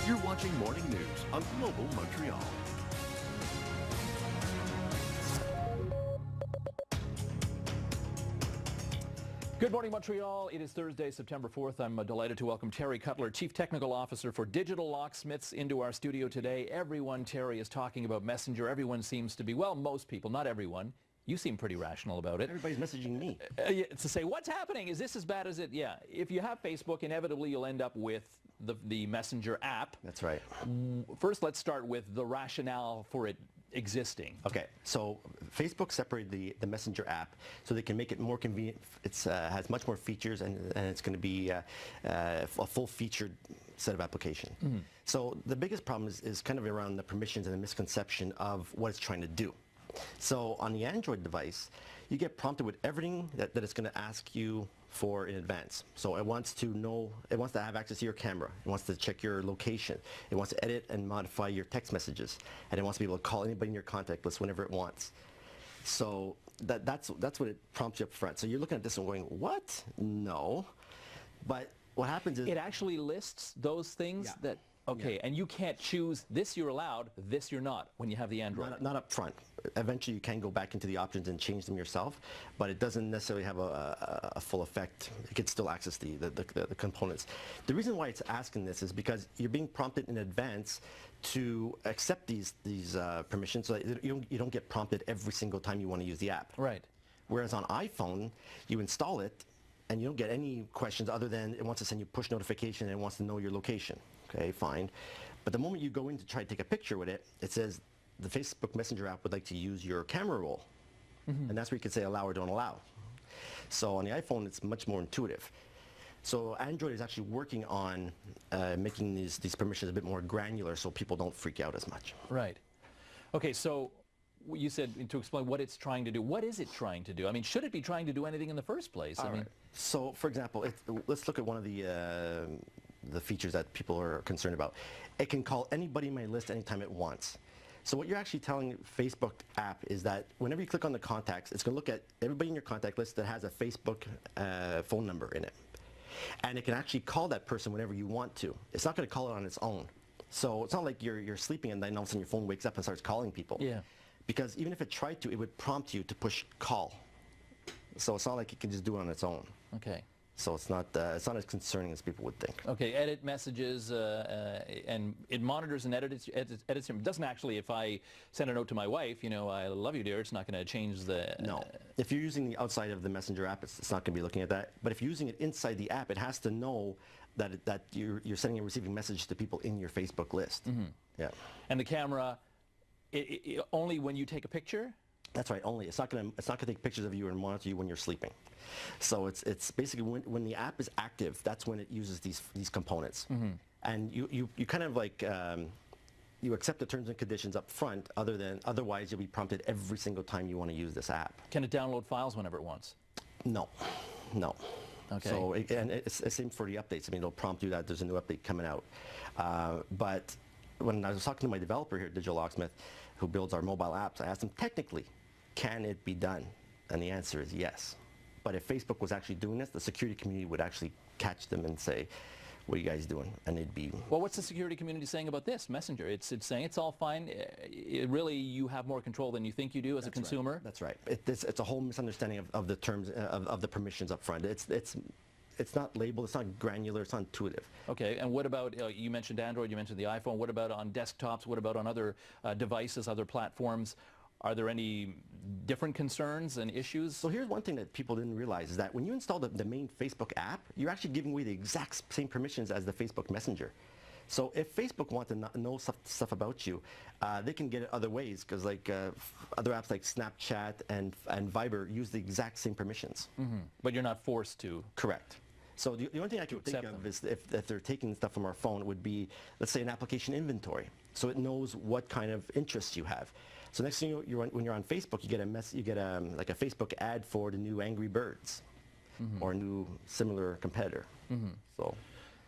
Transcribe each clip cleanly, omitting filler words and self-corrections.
You're watching Morning News on Global Montreal. Good morning, Montreal. It is Thursday, September 4th. I'm delighted to welcome Terry Cutler, Chief Technical Officer for Digital Locksmiths, into our studio today. Everyone, Terry, is talking about Messenger. Everyone seems to be, well, most people, not everyone. You seem pretty rational about it. Everybody's messaging me. To say, what's happening? Is this as bad as it? Yeah. If you have Facebook, inevitably you'll end up with the Messenger app. That's right. First, let's start with the rationale for it existing. Okay, so Facebook separated the Messenger app so they can make it more convenient. It has much more features, and it's going to be a full-featured set of application. Mm-hmm. So the biggest problem is kind of around the permissions and the misconception of what it's trying to do. So on the Android device, you get prompted with everything that it's going to ask you for in advance. So it wants to know, it wants to have access to your camera, it wants to check your location, it wants to edit and modify your text messages, and it wants to be able to call anybody in your contact list whenever it wants. So that's what it prompts you up front. So you're looking at this and going, what? No. But what happens is... It actually lists those things that... Okay, yeah. And you can't choose this you're allowed, this you're not when you have the Android. Not up front. Eventually you can go back into the options and change them yourself, but it doesn't necessarily have a full effect. You can still access the components. The reason why it's asking this is because you're being prompted in advance to accept these permissions, so that you don't get prompted every single time you want to use the app. Right. Whereas on iPhone, you install it, and you don't get any questions other than it wants to send you push notification and it wants to know your location. Okay, fine. But the moment you go in to try to take a picture with it, it says the Facebook Messenger app would like to use your camera roll. Mm-hmm. And that's where you can say allow or don't allow. So on the iPhone, it's much more intuitive. So Android is actually working on making these permissions a bit more granular so people don't freak out as much. Right. Okay, so you said to explain what it's trying to do. What is it trying to do? I mean, should it be trying to do anything in the first place? I mean, right. So, for example, let's look at one of the features that people are concerned about. It can call anybody in my list anytime it wants. So what you're actually telling Facebook app is that whenever you click on the contacts, it's going to look at everybody in your contact list that has a Facebook phone number in it. And it can actually call that person whenever you want to. It's not going to call it on its own. So it's not like you're sleeping and then all of a sudden your phone wakes up and starts calling people. Yeah. Because even if it tried to, it would prompt you to push call. So it's not like it can just do it on its own. Okay. So it's not as concerning as people would think. Okay, edit messages, and it monitors and edits them. It doesn't actually, if I send a note to my wife, you know, I love you, dear, it's not going to change the... No. If you're using the outside of the Messenger app, it's not going to be looking at that. But if you're using it inside the app, it has to know that you're sending and receiving messages to people in your Facebook list. Mm-hmm. Yeah. And the camera, only when you take a picture? That's right. Only it's not going to take pictures of you and monitor you when you're sleeping. So it's basically when the app is active, that's when it uses these components. Mm-hmm. And you kind of like you accept the terms and conditions up front. Otherwise you'll be prompted every single time you want to use this app. Can it download files whenever it wants? No. Okay. So and it's the same for the updates. I mean, it'll prompt you that there's a new update coming out. But when I was talking to my developer here at Digital Locksmith, who builds our mobile apps, I asked him technically, can it be done? And the answer is yes. But if Facebook was actually doing this, the security community would actually catch them and say, what are you guys doing? And it'd be... Well, what's the security community saying about this Messenger? It's saying it's all fine. Really, you have more control than you think you do as a consumer? Right. That's right. It's a whole misunderstanding of the terms, of the permissions up front. It's not labeled, it's not granular, it's not intuitive. Okay, and what about, you mentioned Android, you mentioned the iPhone, what about on desktops, what about on other devices, other platforms? Are there any different concerns and issues? So here's one thing that people didn't realize is that when you install the main Facebook app, you're actually giving away the exact same permissions as the Facebook Messenger. So if Facebook wants to know stuff about you, they can get it other ways, because like other apps like Snapchat and Viber use the exact same permissions. Mm-hmm. But you're not forced to. Correct. So the only thing I can think of is if they're taking stuff from our phone, it would be, let's say, an application inventory. So it knows what kind of interests you have. So next thing when you're on Facebook, you get like a Facebook ad for the new Angry Birds, mm-hmm. or a new similar competitor. Mm-hmm. So.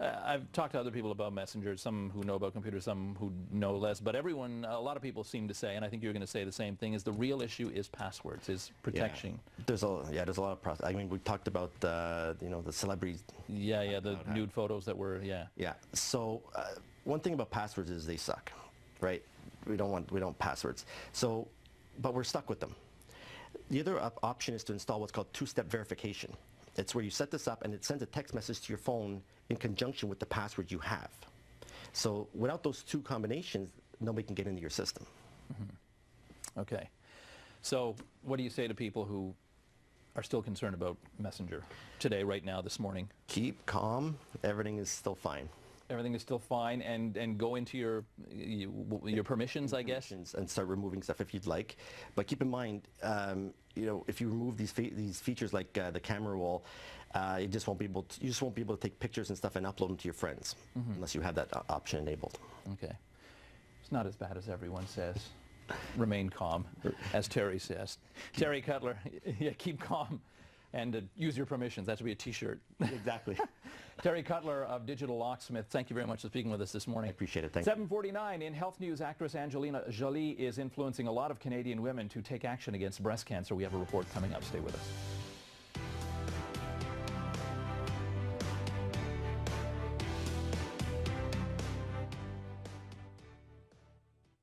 I've talked to other people about Messenger, some who know about computers, some who know less, but everyone, a lot of people seem to say, and I think you're going to say the same thing, is the real issue is passwords, is protection. Yeah. There's a lot of process. I mean, we talked about the celebrities. Yeah, the nude photos that were, Yeah. So one thing about passwords is they suck, right? We don't want passwords. So, but we're stuck with them. The other option is to install what's called two-step verification. It's where you set this up and it sends a text message to your phone in conjunction with the password you have. So without those two combinations, nobody can get into your system. Mm-hmm. Okay. So what do you say to people who are still concerned about Messenger today, right now, this morning? Keep calm. Everything is still fine. Everything is still fine, and go into your permissions, I guess, and start removing stuff if you'd like. But keep in mind, you know, if you remove these features like the camera roll, you just won't be able to take pictures and stuff and upload them to your friends unless you have that option enabled. Okay, it's not as bad as everyone says. Remain calm, as Terry says. Terry Cutler, yeah, keep calm. And use your permissions. That should be a T-shirt. Exactly. Terry Cutler of Digital Locksmiths, thank you very much for speaking with us this morning. I appreciate it. Thank you. 7:49 in health news, actress Angelina Jolie is influencing a lot of Canadian women to take action against breast cancer. We have a report coming up. Stay with us.